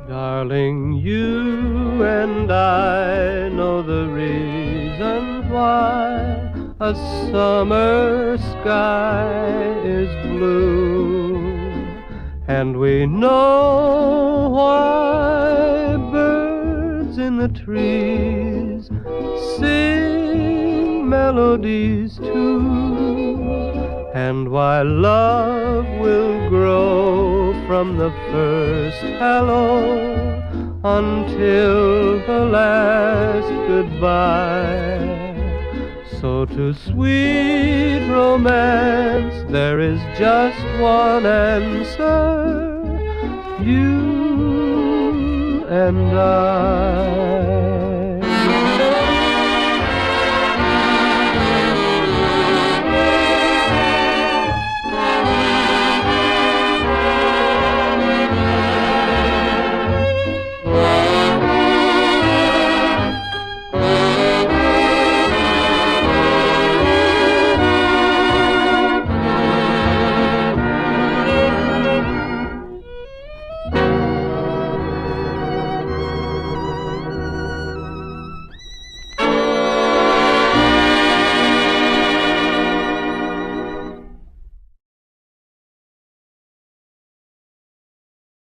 Darling, you and I know the reasons why a summer sky is blue, and we know why birds in the trees sing melodies too, and why love will grow from the first hello until the last goodbye. So to sweet romance there is just one answer, you and I.